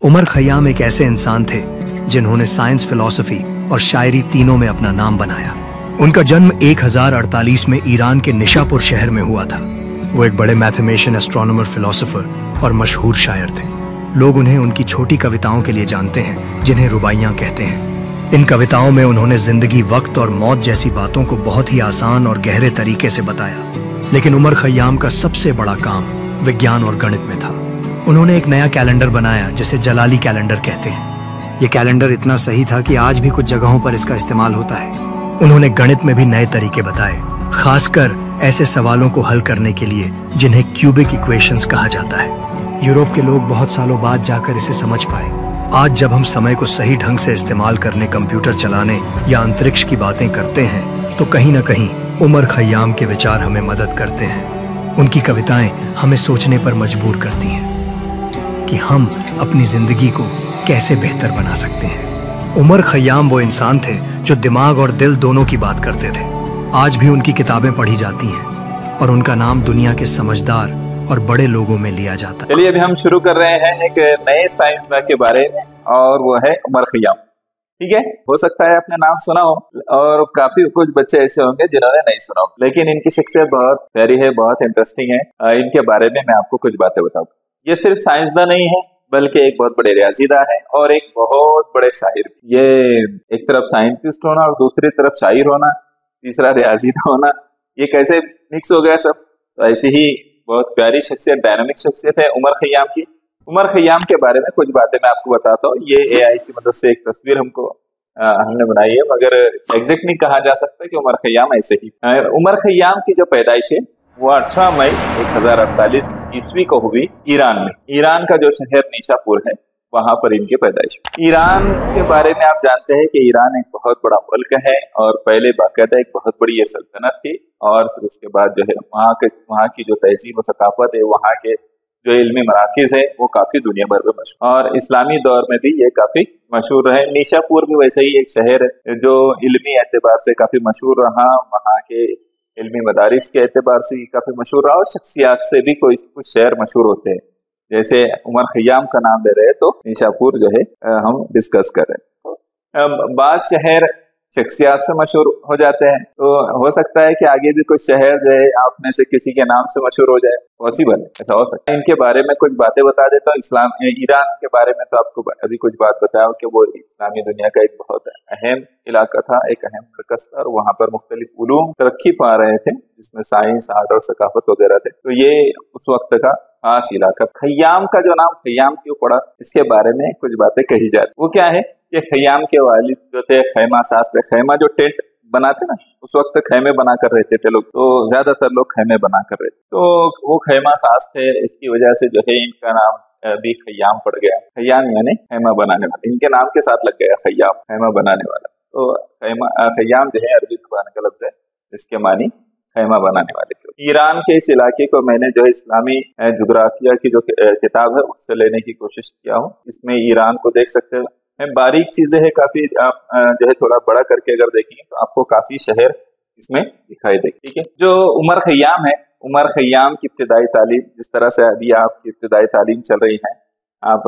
उमर खयाम एक ऐसे इंसान थे जिन्होंने साइंस, फिलॉसफी और शायरी तीनों में अपना नाम बनाया। उनका जन्म 1048 में ईरान के निशापुर शहर में हुआ था। वो एक बड़े मैथमेटिशियन, एस्ट्रोनॉमर, फिलोसोफर और मशहूर शायर थे। लोग उन्हें उनकी छोटी कविताओं के लिए जानते हैं, जिन्हें रुबाइयां कहते हैं। इन कविताओं में उन्होंने जिंदगी, वक्त और मौत जैसी बातों को बहुत ही आसान और गहरे तरीके से बताया। लेकिन उमर खयाम का सबसे बड़ा काम विज्ञान और गणित में था। उन्होंने एक नया कैलेंडर बनाया जिसे जलाली कैलेंडर कहते हैं। ये कैलेंडर इतना सही था कि आज भी कुछ जगहों पर इसका इस्तेमाल होता है। उन्होंने गणित में भी नए तरीके बताए, खासकर ऐसे सवालों को हल करने के लिए जिन्हें क्यूबिक इक्वेशंस कहा जाता है। यूरोप के लोग बहुत सालों बाद जाकर इसे समझ पाए। आज जब हम समय को सही ढंग से इस्तेमाल करने, कंप्यूटर चलाने या अंतरिक्ष की बातें करते हैं, तो कहीं न कहीं उमर खयाम के विचार हमें मदद करते हैं। उनकी कविताएं हमें सोचने पर मजबूर करती हैं कि हम अपनी जिंदगी को कैसे बेहतर बना सकते हैं। उमर खयाम वो इंसान थे जो दिमाग और दिल दोनों की बात करते थे। आज भी उनकी किताबें पढ़ी जाती हैं और उनका नाम दुनिया के समझदार और बड़े लोगों में लिया जाता है। चलिए अभी हम शुरू कर रहे हैं एक नए साइंसदान के बारे में, और वो है उमर खयाम। ठीक है, हो सकता है आपने नाम सुना हो और काफी कुछ बच्चे ऐसे होंगे जिन्होंने नहीं सुना हो, लेकिन इनकी शख्सियत बहुत प्यारी है, बहुत इंटरेस्टिंग है। इनके बारे में मैं आपको कुछ बातें बताऊँ। ये सिर्फ साइंसदान नहीं है, बल्कि एक बहुत बड़े रियाजीदार है और एक बहुत बड़े शायर। ये एक तरफ साइंटिस्ट होना और दूसरी तरफ शायर होना, तीसरा रियाजीदार होना, ये कैसे मिक्स हो गया सब। तो ऐसी ही बहुत प्यारी शख्सियत, डायनामिक शख्सियत है उमर खयाम की। उमर खयाम के बारे में कुछ बातें मैं आपको बताता हूँ। ये AI की मदद से एक तस्वीर हमने बनाई है, मगर एग्जैक्ट नहीं कहा जा सकता कि उमर खयाम ऐसे ही। उमर खयाम की जो पैदाइश है वो 18 मई 1048 ईस्वी को हुई ईरान में। ईरान का जो शहर निशापुर है, वहां पर इनकी पैदाइश। ईरान के बारे में आप जानते हैं कि ईरान एक बहुत बड़ा मुल्क है और पहले बाकायदा एक बहुत बड़ी ये सल्तनत थी, और फिर उसके बाद जो है वहाँ की जो तहजीब और सकाफत है, वहाँ के जो इल्मी मराकिज है, वो काफी दुनिया भर में मशहूर, और इस्लामी दौर में भी ये काफी मशहूर रहे। निशापुर भी वैसे ही एक शहर है जो इल्मी एतबार से काफी मशहूर रहा, वहाँ के इल्मी मदारिस के एतबार से काफी मशहूर रहा, और शख्सियात से भी कुछ शहर मशहूर होते हैं। जैसे उमर खयाम का नाम ले रहे हैं तो निशापुर जो है हम डिस्कस कर रहे हैं। बाद शहर शख्सियात से मशहूर हो जाते हैं, तो हो सकता है कि आगे भी कुछ शहर जो है आप में से किसी के नाम से मशहूर हो जाए, पॉसिबल है, ऐसा हो सकता है। इनके बारे में कुछ बातें बता देता हूँ। ईरान के बारे में तो आपको अभी कुछ बात बताया कि वो इस्लामी दुनिया का एक बहुत अहम इलाका था, एक अहम मरकज था, और वहाँ पर मुख्तलिफ उलूम तरक्की पा रहे थे, जिसमें साइंस, आर्ट और सकाफत वगैरह थे। तो ये उस वक्त का खास इलाका। खयाम का जो नाम खयाम क्यों पड़ा, इसके बारे में कुछ बातें कही जाती। वो क्या है, ये खयाम के वालिद जो थे खैमा साज थे। खैमा जो टेंट बनाते ना, उस वक्त खैमे बना कर रहते थे लोग, तो ज्यादातर लोग खैमे बना कर रहते, तो वो खैमा साज थे। इसकी वजह से जो है इनका नाम भी खयाम पड़ गया। खयाम यानी खैमा बनाने वाला, इनके नाम के साथ लग गया खयाम, खैमा बनाने वाला। तो खयाम जो है अरबी जुबान का लफ्ज है, इसके मानी खैमा बनाने वाले। ईरान के इस इलाके को मैंने जो है इस्लामी जुग्राफिया की जो किताब है उससे लेने की कोशिश किया हूँ। इसमें ईरान को देख सकते हैं, बारीक चीजें हैं काफी। आप जो है थोड़ा बड़ा करके अगर देखेंगे तो आपको काफी शहर इसमें दिखाई देंगे। ठीक है, जो उमर खयाम है, उमर खयाम की इब्तिदाई तालीम, जिस तरह से अभी आपकी इब्तिदाई तालीम चल रही है, आप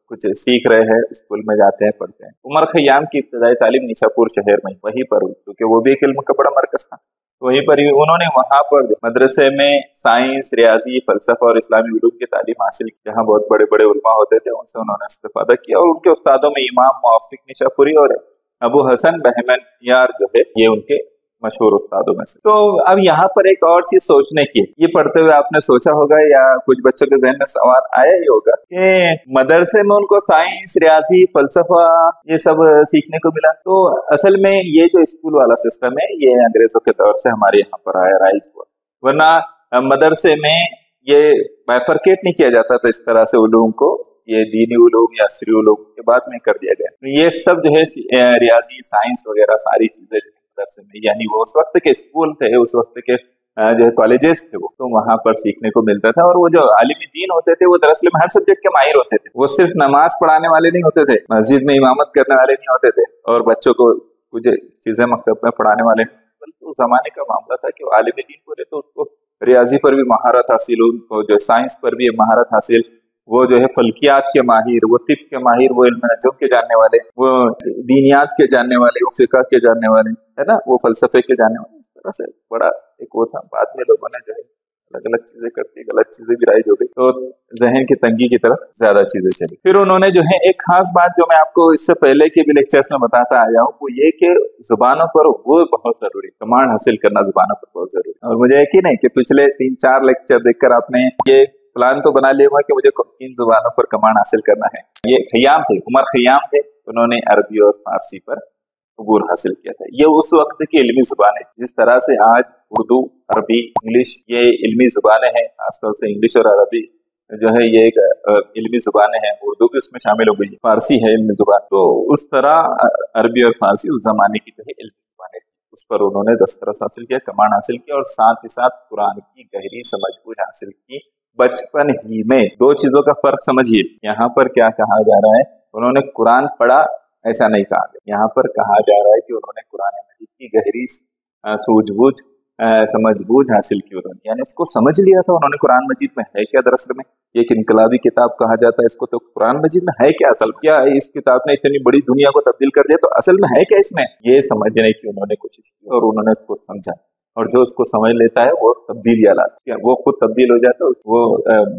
कुछ सीख रहे हैं, स्कूल में जाते हैं, पढ़ते हैं। उमर खयाम की इब्तिदाई तालीम निशापुर शहर में वहीं पर हुई, क्योंकि वो भी एक इल्म का बड़ा मरकज था। वहीं पर ही उन्होंने वहां पर मदरसे में साइंस, रियाजी, फलसफा और इस्लामी उलूम की तालीम हासिल की। जहाँ बहुत बड़े बड़े उलमा होते थे, उनसे उन्होंने इस्तिफादा किया, और उनके उस्तादों में इमाम मुआफिक निशापुरी और अबू हसन बहमन यार जो है, ये उनके मशहूर उस्तादों में से। तो अब यहाँ पर एक और चीज सोचने की, ये पढ़ते हुए आपने सोचा होगा या कुछ बच्चों के जहन में सवाल आया ही होगा कि मदरसे में उनको साइंस, रियाजी, फलसफा ये सब सीखने को मिला। तो असल में ये जो स्कूल वाला सिस्टम है, ये अंग्रेजों के दौर से हमारे यहाँ पर आया, राइज हुआ। वरना मदरसे में ये बाइफरकेट नहीं किया जाता था इस तरह से उलूम को, ये दीनी उलूम या असरी उलूम के बाद में कर दिया गया। ये सब जो है रियाजी, साइंस वगैरह सारी चीजें मदरसे में, यानी वो उस वक्त के स्कूल थे, उस वक्त के जो कॉलेजेस थे, वो तो वहां पर सीखने को मिलता था। और वो जो आलिमी दीन होते थे, वो दरअसल में हर सब्जेक्ट के माहिर होते थे। वो सिर्फ नमाज पढ़ाने वाले नहीं होते थे, मस्जिद में इमामत करने वाले नहीं होते थे, और बच्चों को कुछ चीजें मकतब में पढ़ाने वाले, बल्कि उस जमाने का मामला था कि आलिमी दीन बोले तो उसको रियाजी पर भी महारत हासिल, उनको जो साइंस पर भी महारत हासिल, वो जो है फल्कियात के माहिर, वो तिब के माहिर, वो इल्म नजम के जानने वाले, वो दीनियात के जानने वाले, वो फिका के जानने वाले, है ना, वो फलसफे के जानने वाले। इस तरह से बड़ा एक वो था। बाद में लोगों ने जो है अलग अलग चीजें करती, गलत चीजें भी राइज हो गई, तो जहन की तंगी की तरफ ज्यादा चीजें चली। फिर उन्होंने जो है एक खास बात जो मैं आपको इससे पहले के भी लेक्चर्स में बताता आया हूँ, वो ये कि जुबानों पर वो बहुत जरूरी, कमांड हासिल करना जुबानों पर बहुत जरूरी। और मुझे यकीन है कि पिछले 3-4 लेक्चर देखकर आपने ये प्लान तो बना लिया होगा कि मुझे इन जुबानों पर कमांड हासिल करना है। ये खयाम थे, उमर खयाम थे, उन्होंने अरबी और फारसी पर अबूर हासिल किया था। ये उस वक्त की इल्मी जुबान है। जिस तरह से आज उर्दू, अरबी, इंग्लिश ये इल्मी जुबानें हैं, खासतौर से इंग्लिश और अरबी जो है ये एक इल्मी जुबानें हैं, उर्दू भी उसमें शामिल हो गई, फारसी है इल्मी जुबान, तो उस तरह अरबी और फारसी उस जमाने की जो है इल्मी जुबानें थी। उस पर उन्होंने दस्तरस हासिल किया, कमांड हासिल किया, और साथ ही साथ कुरान की गहरी समझबूझ हासिल की बचपन ही में। 2 चीजों का फर्क समझिए, यहाँ पर क्या कहा जा रहा है, उन्होंने कुरान पढ़ा ऐसा नहीं कहा, यहाँ पर कहा जा रहा है कि उन्होंने कुरान मजीद की गहरी सूझबूझ समझबूझ हासिल की उन्होंने, यानी उसको समझ लिया था उन्होंने कुरान मजीद में है क्या। दरअसल में एक इनकलाबी किताब कहा जाता है इसको, तो कुरान मजीद में है क्या, असल क्या इस किताब ने इतनी बड़ी दुनिया को तब्दील कर दिया, तो असल में है क्या इसमें, ये समझने की उन्होंने कोशिश की और उन्होंने उसको समझा। और जो उसको समझ लेता है वो तब्दीलियां लाता है, वो खुद तब्दील हो जाता है, वो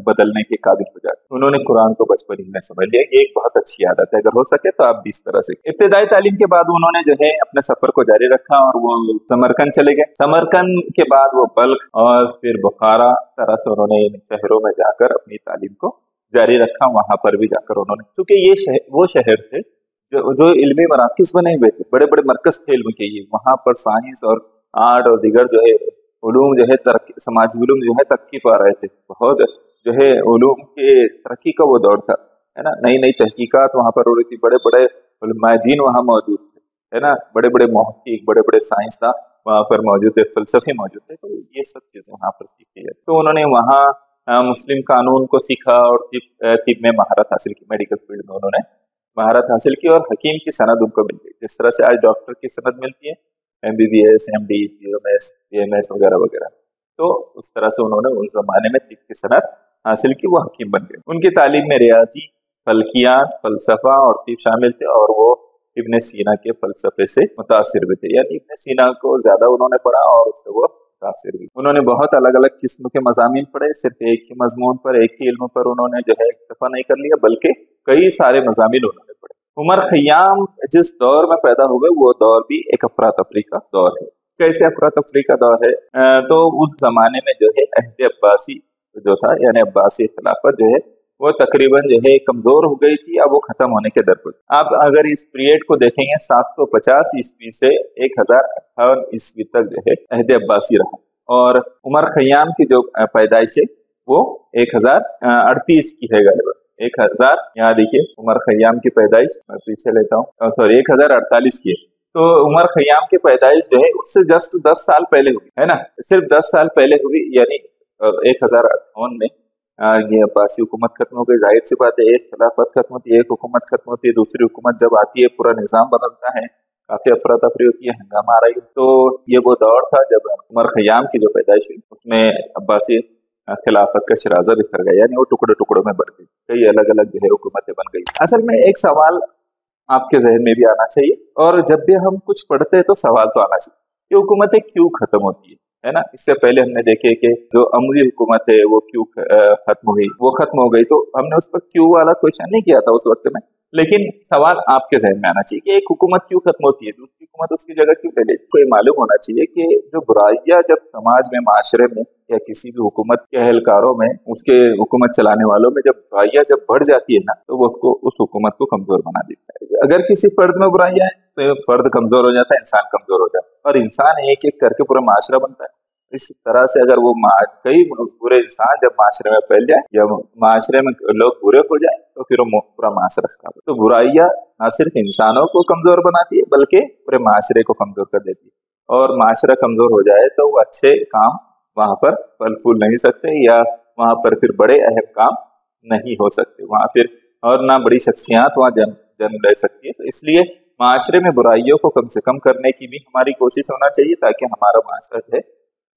बदलने के काबिल हो जाता है। उन्होंने कुरान को बचपन ही में समझ लिया। ये एक बहुत अच्छी आदत है, अगर हो सके तो आप भी इस तरह से। इब्तिदाई तालीम के बाद उन्होंने जो है अपने सफर को जारी रखा और वो समरकंद चले गए। समरकंद के बाद वो बल्ख और फिर बुखारा, तरह से उन्होंने इन शहरों में जाकर अपनी तालीम को जारी रखा। वहां पर भी जाकर उन्होंने, चूंकि ये वो शहर थे जो इल्मी मराकिज बने हुए थे, बड़े बड़े मरकज थे इल्म के, ये वहां पर साइंस और आर्ट और दीगर जो है उलूम जो है समाजी उलूम जो है तरक्की पा रहे थे। बहुत जो है उलूम के तरक्की का वो दौर था, है ना। नई नई तहकीकात वहां पर हो रही थी, बड़े बड़े उलमाए-दीन वहां मौजूद थे, है ना, बड़े बड़े मुहक्किक, बड़े बड़े साइंसदान वहां पर मौजूद थे, फलसफे मौजूद थे, तो ये सब चीजें वहां पर सीखी है। तो उन्होंने वहाँ मुस्लिम कानून को सीखा और तिब में महारत हासिल की, मेडिकल फील्ड में उन्होंने महारत हासिल की और हकीम की सनद उनको मिल गई। जिस तरह से आज डॉक्टर की सनद मिलती है, MBBS, MD, BMS, BMS वगैरह वगैरह, तो उस तरह से उन्होंने उस जमाने में तिब की सनद हासिल की, वो हकीम बन गए। उनकी तालीम में रियाजी, फल्कियात, फलसफा और तिब शामिल थे, और वो इब्न सीना के फलसफे से मुतासिर भी थे, यानी इब्न सीना को ज्यादा उन्होंने पढ़ा और उससे वो मुतासिर भी। उन्होंने बहुत अलग अलग किस्म के मज़ामीन पढ़े, सिर्फ एक ही मजमून पर, एक ही इल्म पर उन्होंने जो है इक्तफा नहीं कर लिया, बल्कि कई सारे मज़ामीन उन्होंने पढ़े। उमर खयाम जिस दौर में पैदा हुए वो दौर भी एक अफरा तफरी का दौर है। कैसे अफरा तफरी का दौर है, तो उस जमाने में जो है अहद अब्बासी जो था, यानी अब्बासी खिलाफत जो है वो तकरीबन जो है कमजोर हो गई थी, अब वो खत्म होने के दर पर। आप अगर इस पीरियड को देखेंगे 750 ईस्वी से 1058 ईस्वी तक जो है अहद अब्बासी रहा, और उमर खयाम की जो पैदाइश है वो 1038 की है गालिबा। 1000, यहाँ देखिए उमर खयाम की पैदाइश, मैं पीछे लेता हूँ, सॉरी 1048 की है। तो उमर खयाम की पैदाइश जो है उससे जस्ट 10 साल पहले हुई, है ना, सिर्फ 10 साल पहले हुई, यानी 1058 में ये अब्बासी हुकूमत खत्म हो गई। जाहिर सी बात है, एक खिलाफत खत्म होती है, एक हुकूमत खत्म होती है, दूसरी हुकूमत जब आती है पूरा निज़ाम बदलता है, काफी अफरा तफरी होती है, हंगामा आ रही है। तो ये वो दौर था जब उमर खयाम की जो पैदाइश हुई उसमें अब्बासी खिलाफत का शराजा बिखर गया, यानी वो टुकड़े टुकड़ों में बढ़ गई, कई अलग अलग जो है हुकूमतें बन गई। असल में एक सवाल आपके जहन में भी आना चाहिए, और जब भी हम कुछ पढ़ते हैं तो सवाल तो आना चाहिए, ये हुकूमतें क्यों खत्म होती है ना। इससे पहले हमने देखे कि जो अमवी हुकूमत है वो क्यों खत्म हुई, वो खत्म हो गई, तो हमने उस पर क्यों वाला क्वेश्चन नहीं किया था उस वक्त में, लेकिन सवाल आपके जहन में आना चाहिए कि एक हुकूमत क्यों खत्म होती है, दूसरी हुकूमत उसकी जगह क्यों ले लेती है। तो ये मालूम होना चाहिए कि जो बुराइयां जब समाज में, माशरे में या किसी भी हुकूमत के अहलकारों में, उसके हुकूमत चलाने वालों में जब बुराइयां जब बढ़ जाती है ना, तो वो उसको, उस हुकूमत को कमजोर बना देता है। अगर किसी फर्द में बुराइयां है तो फर्द कमजोर हो जाता है, इंसान कमजोर हो जाता है, और इंसान एक एक करके पूरा माशरा बनता है। इस तरह से अगर वो कई बुरे इंसान जब माशरे में फैल जाए या माशरे में लोग बुरे हो जाए तो फिर वो पूरा माशरा खराब। तो बुराइयां न सिर्फ इंसानों को कमजोर बनाती है बल्कि पूरे माशरे को कमजोर कर देती है, और माशरा कमजोर हो जाए तो वो अच्छे काम वहां पर फल फूल नहीं सकते, या वहां पर फिर बड़े अहम काम नहीं हो सकते वहां फिर, और ना बड़ी शख्सियत वहां जन्म ले सकती है। तो इसलिए माशरे में बुराइयों को कम से कम करने की भी हमारी कोशिश होना चाहिए, ताकि हमारा माशरा है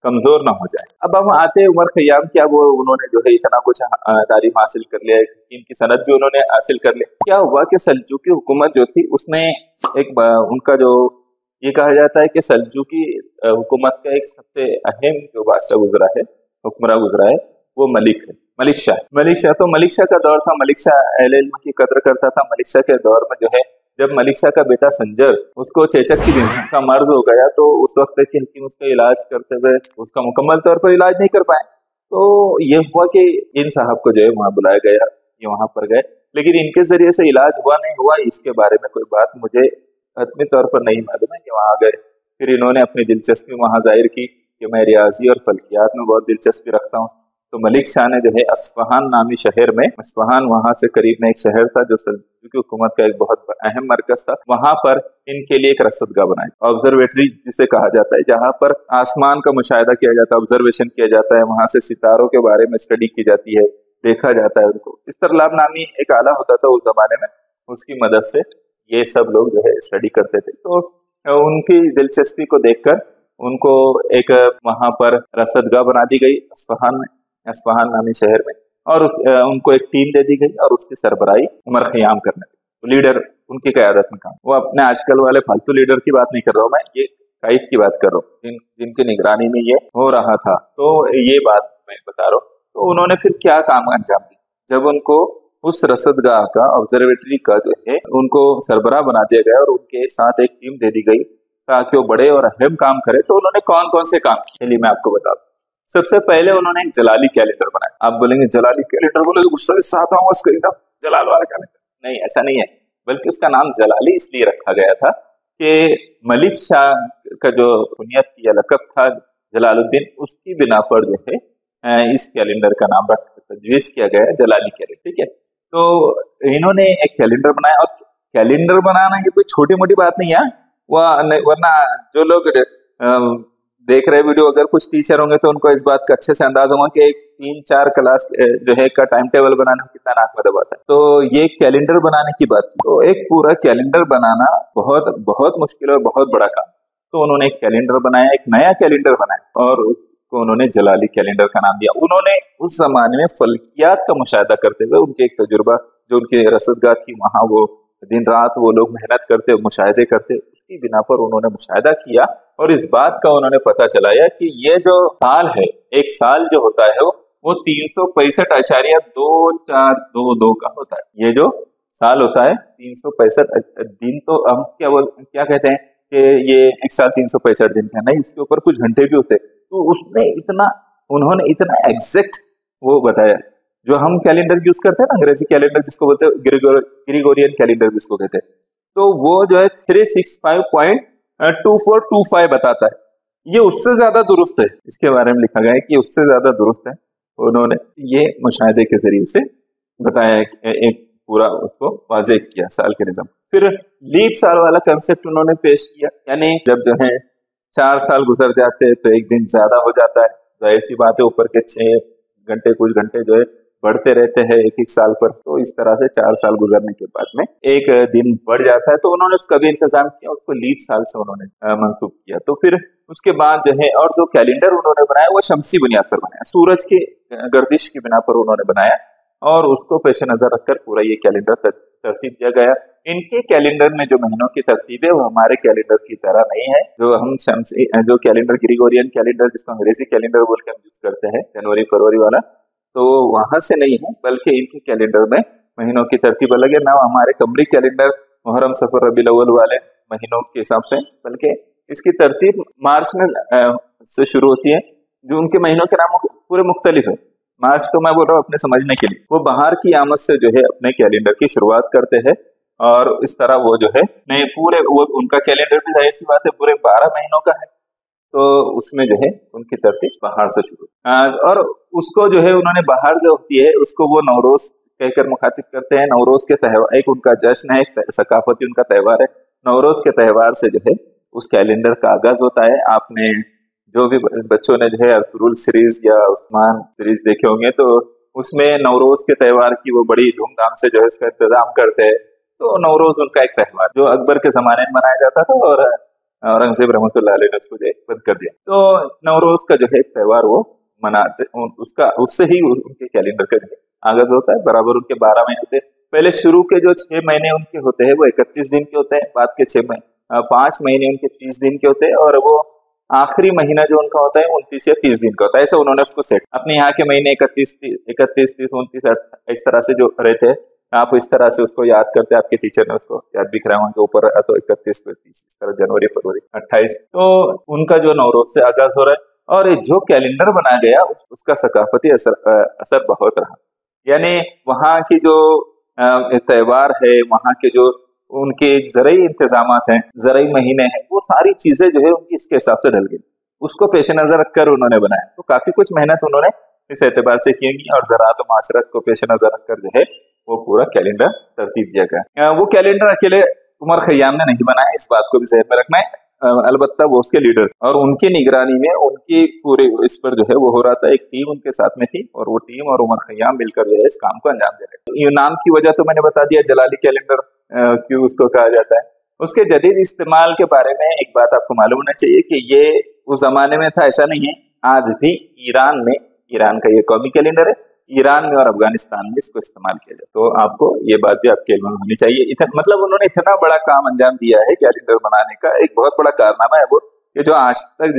कमजोर ना हो जाए। अब हम आते हैं उमर खयाम, क्या वो उन्होंने जो है इतना कुछ तालीम हासिल कर लिया, इनकी सनद भी उन्होंने हासिल कर लिया। क्या हुआ कि सल्जूकी हुकूमत जो थी उसमें उनका जो ये कहा जाता है कि सल्जूकी हुकूमत का एक सबसे अहम जो बादशाह गुजरा है, हुक्मरान गुजरा है, वो मलिक है, मलिक शाह। तो मलिक शाह का दौर था, मलिक शाह अहले इल्म की कद्र करता था। मलिक शाह के दौर में जो है जब मलिक शाह का बेटा संजर, उसको चेचक की बीमारी का मर्ज हो गया, तो उस वक्त के हकीम उसका इलाज करते हुए उसका मुकम्मल तौर पर इलाज नहीं कर पाए। तो ये हुआ कि इन साहब को जो है वहां बुलाया गया, ये वहां पर गए, लेकिन इनके जरिए से इलाज हुआ नहीं हुआ इसके बारे में कोई बात मुझे हतमी तौर पर नहीं मालूम है कि वहां गए। फिर इन्होंने अपनी दिलचस्पी वहां जाहिर की कि मैं रियाजी और फल्कियात में बहुत दिलचस्पी रखता हूँ। तो मलिक शाह ने जो है अस्फहान नामी शहर में, अस्फहान वहां से करीब में एक शहर था जो सल्जूकी हुकूमत का एक बहुत अहम मरकज था, वहां पर इनके लिए एक रसदगाह बनाई, ऑब्जर्वेटरी जिसे कहा जाता है, जहां पर आसमान का मुशाहिदा किया जाता है, ऑब्जर्वेशन किया जाता है, वहां से सितारों के बारे में स्टडी की जाती है, देखा जाता है उनको। इस्तरलाब नामी एक आला होता था उस जमाने में, उसकी मदद से ये सब लोग जो है स्टडी करते थे। तो उनकी दिलचस्पी को देखकर उनको एक वहां पर रसदगाह बना दी गई अस्फहान नामी शहर में, और उनको एक टीम दे दी गई और उसकी सरबराही उमर खयाम करने लगी। लीडर उनकी क़यादत में काम, वो अपने आजकल वाले फालतू लीडर की बात नहीं कर रहा हूँ मैं, ये कायद की बात कर रहा हूँ जिनकी निगरानी में ये हो रहा था। तो ये बात मैं बता रहा हूँ। तो उन्होंने फिर क्या काम अंजाम दिया, जब उनको उस रसदगाह का, ऑब्जर्वेटरी का जो है उनको सरबराह बना दिया गया और उनके साथ एक टीम दे दी गई ताकि वो बड़े और अहम काम करे। तो उन्होंने कौन कौन से काम किए, चलिए मैं आपको बता दूं। सबसे पहले उन्होंने एक जलाली कैलेंडर बनाया। आप बोलेंगे जलाली कैलेंडर, बोले तो गुस्सा से आता हूँ उसको, एकदम जलाल वाला कैलेंडर। नहीं, ऐसा नहीं है, बल्कि उसका नाम जलाली इसलिए रखा गया था कि मलिक शाह का जो कुनियत या लक़ब था जलालुद्दीन, उसकी बिना पर जो है इस कैलेंडर का नाम तजवीज़ किया गया जलाली कैलेंडर। ठीक है, तो इन्होंने एक कैलेंडर बनाया, और कैलेंडर बनाना ये कोई छोटी मोटी बात नहीं है। वरना जो लोग देख रहे वीडियो, अगर कुछ टीचर होंगे तो उनको इस बात का अच्छे से अंदाजा होगा कि एक 3-4 क्लास जो है का टाइम टेबल बनाने में कितना नाक में दबाता है। तो ये कैलेंडर बनाने की बात थी। तो एक पूरा कैलेंडर बनाना बहुत बहुत मुश्किल और बहुत बड़ा काम। तो उन्होंने एक कैलेंडर बनाया, एक नया कैलेंडर बनाया, और उसको उन्होंने जलाली कैलेंडर का नाम दिया। उन्होंने उस जमाने में फल्कियात का मुशाहिदा करते हुए, उनके एक तजुर्बा जो उनकी रसदगाह थी वहां, वो दिन रात वो लोग मेहनत करते, मुशाहिदे करते, उसकी बिना पर उन्होंने मुशाहिदा किया और इस बात का उन्होंने पता चलाया कि ये जो साल है, एक साल जो होता है वो 365.2422 का होता है। ये जो साल होता है 365 दिन, तो हम क्या कहते हैं कि ये एक साल 365 दिन का नहीं, इसके ऊपर कुछ घंटे भी होते हैं। तो उसमें उन्होंने इतना एग्जैक्ट वो बताया। जो हम कैलेंडर यूज करते हैं ना, अंग्रेजी कैलेंडर जिसको बोलते हैं, ग्रिगोरियन कैलेंडर जिसको कहते हैं, तो वो जो है 365.2425 बताता है। ये उससे ज्यादा दुरुस्त है, इसके बारे में लिखा गया है कि उससे ज्यादा दुरुस्त है। उन्होंने ये मुशाहिदे के जरिए से बताया, एक पूरा उसको वाज़ेह किया साल के निज़ाम। फिर लीप साल वाला कंसेप्ट उन्होंने पेश किया, यानी जब जो है 4 साल गुजर जाते हैं तो एक दिन ज्यादा हो जाता है। जाहिर सी बात है, ऊपर के 6 घंटे कुछ घंटे जो है बढ़ते रहते हैं एक एक साल पर। तो इस तरह से 4 साल गुजरने के बाद में एक दिन बढ़ जाता है। तो उन्होंने उसका भी इंतजाम किया, उसको लीप साल से उन्होंने मंसूब किया। तो फिर उसके बाद जो है, और जो कैलेंडर उन्होंने बनाया वो शमसी बुनियाद पर बनाया, सूरज की गर्दिश की बिना पर उन्होंने बनाया, और उसको पेश नजर रखकर पूरा ये कैलेंडर तरतीब दिया गया। इनके कैलेंडर में जो महीनों की तरतीब है वो हमारे कैलेंडर की तरह नहीं है। जो कैलेंडर ग्रिगोरियन कैलेंडर जिसको अंग्रेजी कैलेंडर बोल के हम यूज करते हैं, जनवरी फरवरी वाला, तो वहां से नहीं है, बल्कि इनके कैलेंडर में महीनों की तरतीब अलग है। ना हमारे कमरी कैलेंडर मुहर्रम सफर रबीउल अव्वल वाले महीनों के हिसाब से, बल्कि इसकी तरतीब मार्च में से शुरू होती है। जो उनके महीनों के नाम पूरे मुख्तलिफ है। मार्च तो मैं बोल रहा हूँ अपने समझने के लिए, वो बाहर की आमद से जो है अपने कैलेंडर की शुरुआत करते हैं, और इस तरह वो जो है नहीं पूरे, वो उनका कैलेंडर भी जाहिर सी बात है पूरे 12 महीनों का है, तो उसमें जो है उनकी तरतीब बाहर से शुरू। और उसको जो है उन्होंने बाहर जो होती है उसको वो नवरोज कहकर मुखातिब करते हैं। नवरोज के त्यौहार, एक उनका जश्न है, एक सकाफती उनका त्यौहार है। नवरोज के त्यौहार से जो है उस कैलेंडर का आगाज होता है। आपने जो भी बच्चों ने जो है अरतुरुल सीरीज या उस्मान सीरीज देखे होंगे, तो उसमें नवरोज के त्यौहार की वो बड़ी धूमधाम से जो है इसका इंतजाम करते हैं। तो नवरोज उनका एक त्यौहार जो अकबर के जमाने में मनाया जाता था, और औरंगजेब रहमतुल्लाह अलैह ने उसको जो है बंद कर दिया। तो नवरोज का जो है त्यौहार वो मनाते, उसका उससे ही उनके कैलेंडर का जो है आगाज होता है। बराबर उनके 12 महीने होते हैं। पहले शुरू के जो 6 महीने उनके होते हैं वो 31 दिन के होते हैं, बाद के 5 महीने उनके 30 दिन के होते हैं, और वो आखिरी महीना जो उनका होता है 29 या 30 दिन का होता है। ऐसा उन्होंने उसको सेट, अपने यहाँ के महीने 31, 30, 29, इस तरह से जो रहते हैं, आप इस तरह से उसको याद करते हैं। आपके टीचर ने उसको याद भी कराया होगा, ऊपर तो 31, 30, इस तरह जनवरी, फरवरी, 28। तो उनका जो नवरोज से आगाज हो रहा है, और जो कैलेंडर बनाया गया उसका सकाफती असर बहुत रहा। यानी वहाँ की जो त्यौहार है, वहाँ के जो उनके ज़रई इंतजामात हैं, ज़रई महीने हैं, वो सारी चीजें जो है उनकी इसके हिसाब से ढल गई। उसको पेश नजर रखकर उन्होंने बनाया। तो काफी कुछ मेहनत उन्होंने इस एतबार से की और ज़राअत माशरत को पेश नजर रखकर जो है वो पूरा कैलेंडर तरतीब दिया गया। वो कैलेंडर अकेले उमर खयाम ने नहीं बनाया, इस बात को भी ज़हन में रखना है। अलबत्ता वो उसके लीडर और उनकी निगरानी में उनकी पूरे इस पर जो है वो हो रहा था। एक टीम उनके साथ में थी और वो टीम और उमर खयाम मिलकर जो है इस काम को अंजाम दे रहे थे। ये नाम की वजह तो मैंने बता दिया, जलाली कैलेंडर क्यों उसको कहा जाता है। उसके जदीद इस्तेमाल के बारे में एक बात आपको मालूम होना चाहिए कि ये उस जमाने में था, ऐसा नहीं है। आज भी ईरान में, ईरान का ये कौमी कैलेंडर है, ईरान में और अफगानिस्तान में इसको इस्तेमाल किया जाए। तो आपको ये बात भी आपके इल्म में होनी चाहिए। मतलब उन्होंने इतना बड़ा काम अंजाम दिया है कैलेंडर बनाने का, एक बहुत बड़ा कारनामा है वो, ये जो आज तक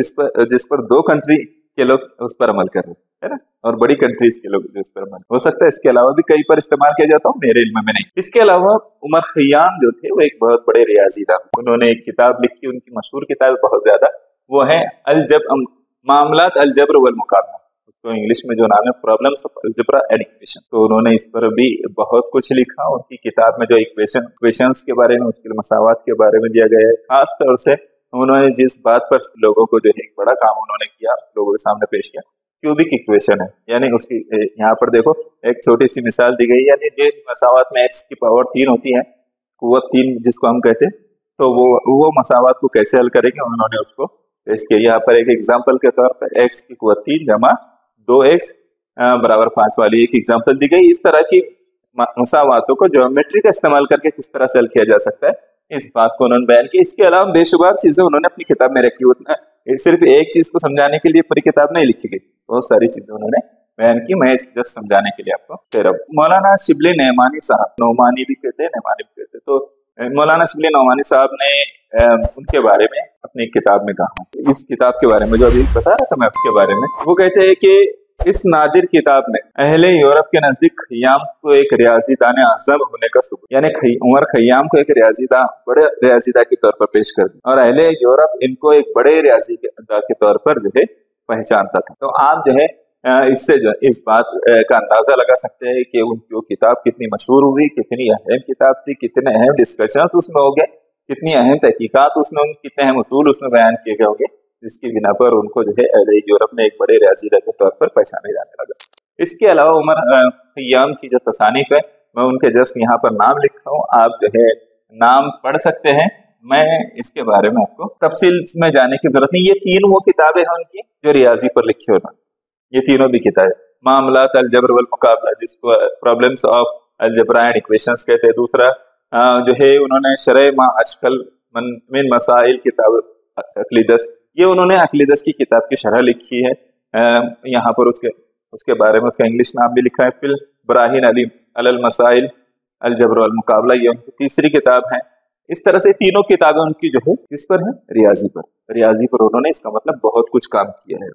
जिस पर 2 कंट्री के लोग उस पर अमल कर रहे हैं ना, और बड़ी कंट्रीज के लोग जिस पर अमल, हो सकता है इसके अलावा भी कई पर इस्तेमाल किया जाता हो, मेरे इल्म में नहीं। इसके अलावा उमर खयाम जो थे वो एक बहुत बड़े रियाजी था। उन्होंने एक किताब लिखी, उनकी मशहूर किताब बहुत ज्यादा, वो है मामलात अल जब्र वल मुकाबला। तो इंग्लिश में जो नाम है problems of algebra and equation. तो उन्होंने इस पर भी बहुत कुछ लिखा। उनकी किताब में जो इक्वेशंस के बारे में, उसके मसावात के बारे में दिया गया है। खास तौर से उन्होंने जिस बात पर लोगों को जो है एक बड़ा काम उन्होंने किया, लोगों के सामने पेश किया, क्यूबिक इक्वेशन है। यानी उसकी यहाँ पर देखो एक छोटी सी मिसाल दी गई, यानी जो मसावात में x की पावर 3 होती है, कुव्वत 3 जिसको हम कहते हैं, तो वो मसावात को कैसे हल करेंगे उन्होंने उसको पेश किया। यहाँ पर एक एग्जाम्पल के तौर पर x की कुव्वत 3 जमा 2x बराबर 5 वाली एक एग्जाम्पल दी गई। इस तरह की मसावातों को ज्योमेट्री का इस्तेमाल करके किस तरह से हल किया जा सकता है, इस बात को उन्होंने बयान किया। इसके अलावा बेशुमार चीजें उन्होंने अपनी किताब में रखी। उतना सिर्फ एक चीज को समझाने के लिए पूरी किताब नहीं लिखी गई, बहुत सारी चीजें उन्होंने बयान की। मैं जस्ट समझाने के लिए आपको कह रहा हूँ। मौलाना शिबली नौमानी साहब, नौमानी भी कहते हैं, नौमानी भी कहते हैं, तो मौलाना शिबली नौमानी साहब ने उनके बारे में अपनी किताब में कहा। इस किताब के बारे में जो अभी बता रहा था मैं आपके बारे में, वो कहते हैं कि इस नादिर किताब में अहले यूरोप के नजदीक खयाम को एक रियाजीदान आज़म होने का सबूत, यानी उमर खयाम को एक बड़े रियाजीदा के तौर पर पेश कर दिया, और अहले यूरोप इनको एक बड़े रियाजीदा के तौर पर जो है पहचानता था। तो आप जो है इससे जो इस बात का अंदाजा लगा सकते हैं कि उनकी वो किताब कितनी मशहूर हुई, कितनी अहम किताब थी, कितने अहम डिस्कशन उसमें हो गए, कितनी अहम तहकीकात उसमें, कितने अहम उसूल उसमें बयान किए गए होंगे, जिसकी बिना पर उनको जो है अहले यूरोप में एक बड़े रियाजीदा के तौर पर पहचाने जाने लगा। इसके अलावा उमर खयाम की जो तसानीफ है, मैं उनके जस्ट यहाँ पर नाम लिख रहा हूँ, आप जो है नाम पढ़ सकते हैं। मैं इसके बारे में आपको तफसील में जाने की जरूरत नहीं। ये 3 वो किताबें हैं उनकी जो रियाजी पर लिखी होना, ये तीनों भी किताबें। मामलात अलजबर वल मुकाबला, जिसको problems of algebra and equations कहते हैं। दूसरा जो है उन्होंने शरह मा अशकल मिन मसाइल किताब अक्लीदस, ये उन्होंने अक्लीदस की किताब की शरह लिखी है। यहाँ पर उसके बारे में उसका इंग्लिश नाम भी लिखा है, फिल ब्राहीन अली अलल मसाइल अलजबर वल मुकाबला, ये उनकी तीसरी किताब है। इस तरह से तीनों किताबें उनकी जो है किस पर है, रियाजी पर उन्होंने इसका मतलब बहुत कुछ काम किया है।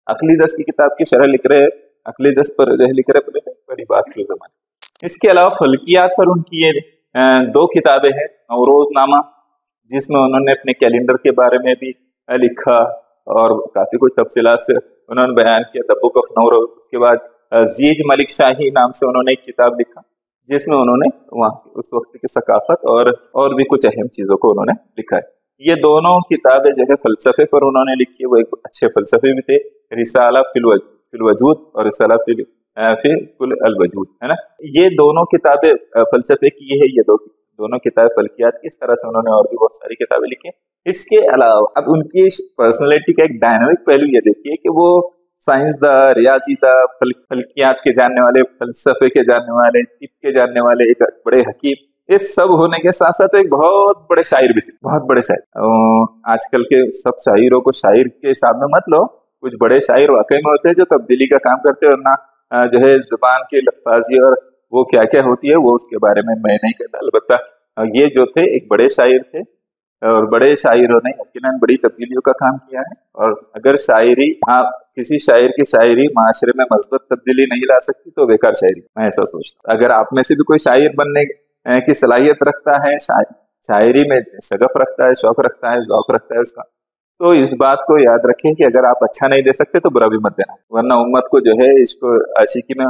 अक्लीदस की किताब की शरह लिख रहे, अक्लीदस पर लिख रहे, बड़ी बात थी जमाने। इसके अलावा फल्कियात पर उनकी ये 2 किताबें हैं। नवरोजनामा, जिसमें उन्होंने अपने कैलेंडर के बारे में भी लिखा और काफी कुछ तफसीलात से उन्होंने बयान किया, द बुक ऑफ नवरोज। उसके बाद जीज मलिक शाही नाम से उन्होंने एक किताब लिखा, जिसमें उन्होंने वहाँ उस वक्त की सकाफत और भी कुछ अहम चीजों को उन्होंने लिखा है। ये दोनों किताबें जो है फलसफे पर उन्होंने लिखी है, वो एक अच्छे फलसफे भी थे। रिसाला फिल वजूद और रिसाला फिल कुल अल वजूद, है ना। ये दोनों किताबें फलसफे की है, ये दोनों किताबें फल्कियात की। इस तरह से उन्होंने और भी बहुत सारी किताबें लिखी। इसके अलावा अब उनकी पर्सनैलिटी का एक डायनामिक पहलू ये देखिए कि वो साइंसदान, रियाजीदान, फल्कियात के जानने वाले, फलसफे के जानने वाले, तिब के जानने वाले, एक बड़े हकीम, ये सब होने के साथ साथ एक बहुत बड़े शायर भी थे, बहुत बड़े शायर। आजकल के सब शायरों को शायर के हिसाब में मत लो, कुछ बड़े शायर वाकई में होते हैं जो तब्दीली का काम करते हैं, और ना जो है जुबान की लफ्ज़ी और वो क्या क्या होती है वो उसके बारे में मैं नहीं कहता। अलबत्ता ये जो थे एक बड़े शायर थे, और बड़े शायरों ने यकीनन बड़ी तब्दीलियों का काम किया है। और अगर शायरी, आप किसी शायर की शायरी माशरे में मस्बत तब्दीली नहीं ला सकती तो बेकार शायरी, मैं ऐसा सोचता। अगर आप में से भी कोई शायर बनने की सलाहियत रखता है, शायरी में शगफ रखता है, शौक रखता है, ज़ौक़ रखता है उसका, तो इस बात को याद रखें कि अगर आप अच्छा नहीं दे सकते तो बुरा भी मत देना, वरना उम्मत को जो है इसको आशिकी में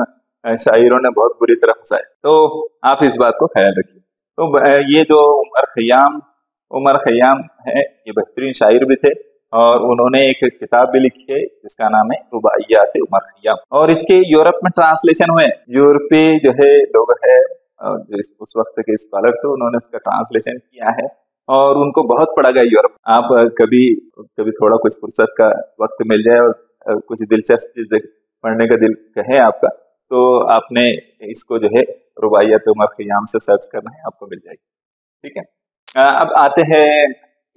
शायरों ने बहुत बुरी तरह फंसाया। तो आप इस बात को ख्याल रखिए। तो ये जो उमर खयाम है, ये बेहतरीन शायर भी थे, और उन्होंने एक किताब भी लिखी है जिसका नाम है रुबाइयात उमर खयाम, और इसके यूरोप में ट्रांसलेशन हुए। यूरोपीय जो है लोग है, उस वक्त के स्कॉलर थे, उन्होंने उसका ट्रांसलेशन किया है और उनको बहुत पढ़ा गया यूरोप। आप कभी थोड़ा कुछ फुर्सत का वक्त मिल जाए और कुछ दिलचस्प चीज पढ़ने का दिल कहे आपका, तो आपने इसको जो है रुबाइयात उमर खयाम से सर्च करना है, आपको मिल जाएगी। ठीक है, अब आते हैं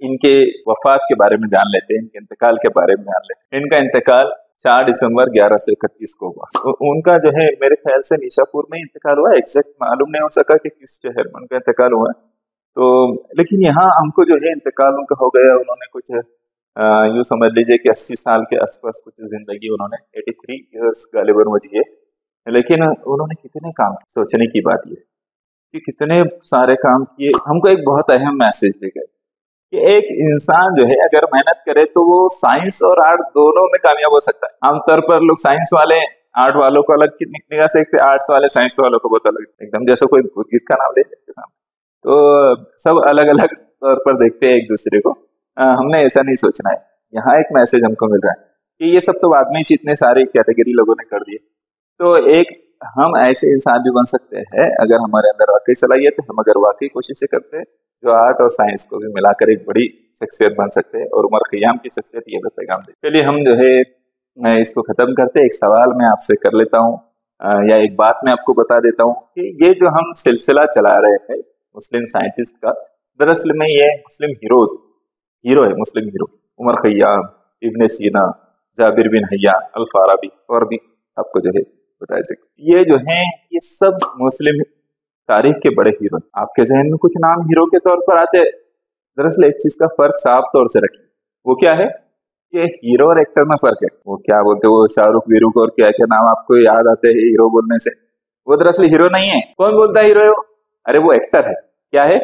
इनके वफात के बारे में जान लेते हैं, इनके इंतकाल के बारे में जान लेते हैं। इनका इंतकाल 4 दिसंबर 1131 को हुआ। तो उनका जो है मेरे ख्याल से निशापुर में इंतकाल हुआ, एग्जैक्ट मालूम नहीं हो सका कि किस शहर में उनका इंतकाल हुआ। तो लेकिन यहाँ हमको जो है इंतकाल उनका हो गया। उन्होंने कुछ यूँ समझ लीजिए कि 80 साल के आसपास कुछ जिंदगी उन्होंने 83 ईयर्स गालिबन वो जिए। लेकिन उन्होंने कितने काम, सोचने की बात ये कि कितने सारे काम किए। हमको एक बहुत अहम मैसेज दे गए कि एक इंसान जो है अगर मेहनत करे तो वो साइंस और आर्ट दोनों में कामयाब हो सकता है। आमतौर पर लोग साइंस वाले आर्ट वालों को अलग निगाह से देखते, आर्ट्स वाले साइंस वालों को बहुत अलग, एकदम जैसे कोई गीत का नाम ले लेते सामने, तो सब अलग अलग तौर पर देखते हैं एक दूसरे को। हमने ऐसा नहीं सोचना है। यहाँ एक मैसेज हमको मिल रहा है कि ये सब तो बाद में ही इतने सारे कैटेगरी लोगों ने कर दिए, तो एक हम ऐसे इंसान भी बन सकते हैं अगर हमारे अंदर वाकई सलाहियत है, हम अगर वाकई कोशिशें करते हैं, जो आर्ट और साइंस को भी मिलाकर एक बड़ी शख्सियत बन सकते हैं। और उमर खयाम की शख्सियत ये पैगाम दे। चलिए हम जो है मैं इसको खत्म करते, एक सवाल मैं आपसे कर लेता हूँ, या एक बात मैं आपको बता देता हूँ कि ये जो हम सिलसिला चला रहे हैं मुस्लिम साइंटिस्ट का, दरअसल में ये मुस्लिम हीरो है, मुस्लिम हीरो उमर खयाम, इब्न सीना, जाबिर बिन हय्यान, अल फाराबी, और भी आपको जो है बताया जाएगा। ये जो है ये सब मुस्लिम तारीख के बड़े हीरो। आपके जहन में कुछ नाम हीरो के तौर पर आते हैं, दरअसल एक चीज का फर्क साफ तौर से रखिए, वो क्या है कि हीरो और एक्टर में फर्क है। वो क्या बोलते हैं, वो शाहरुख वीरू और क्या क्या नाम आपको याद आते हैं हीरो बोलने से, वो दरअसल हीरो नहीं है। कौन बोलता है हीरो है वो? अरे वो एक्टर है। क्या है?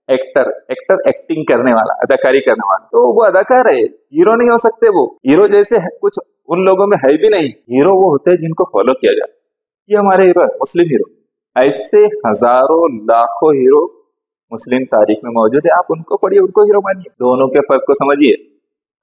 एक्टर एक्टिंग करने वाला, अदाकारी करने वाला, तो वो अदाकार है, हीरो नहीं हो सकते। वो हीरो जैसे कुछ उन लोगों में है भी नहीं। हीरो वो होते हैं जिनको फॉलो किया जाए, ये हमारे हीरो है, मुस्लिम हीरो। ऐसे हजारों लाखों हीरो मुस्लिम तारीख में मौजूद है, आप उनको पढ़िए, उनको हीरो मानिए, दोनों के फर्क को समझिए।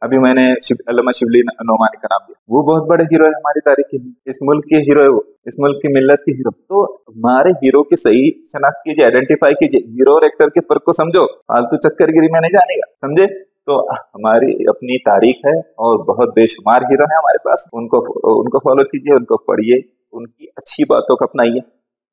अभी मैंने अल्लामा शिबली नोमानी का नाम दिया, वो बहुत बड़े हीरो है हमारी तारीख के, इस मुल्क के हीरो है, वो इस मुल्क की मिल्लत के हीरो। तो हमारे हीरो की सही शनाख्त कीजिए, आइडेंटिफाई कीजिए, हीरो और एक्टर के फर्क को समझो, फालतू चक्करगिरी में नहीं जानेगा, समझे? तो हमारी अपनी तारीख है और बहुत बेशुमार हीरो है हमारे पास, उनको फॉलो कीजिए, उनको पढ़िए, उनकी अच्छी बातों को अपनाइए।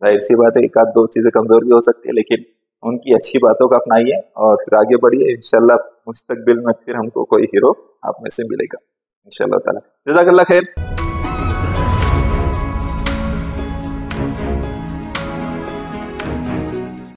जाहिर सी बात है एक आध दो चीजें कमजोर भी हो सकती है, लेकिन उनकी अच्छी बातों को अपनाइए और फिर आगे बढ़िए। इंशाल्लाह मुस्तकबिल में फिर हमको कोई हीरो आप में से मिलेगा इंशाल्लाह ताला। जज़ाकल्लाह खैर।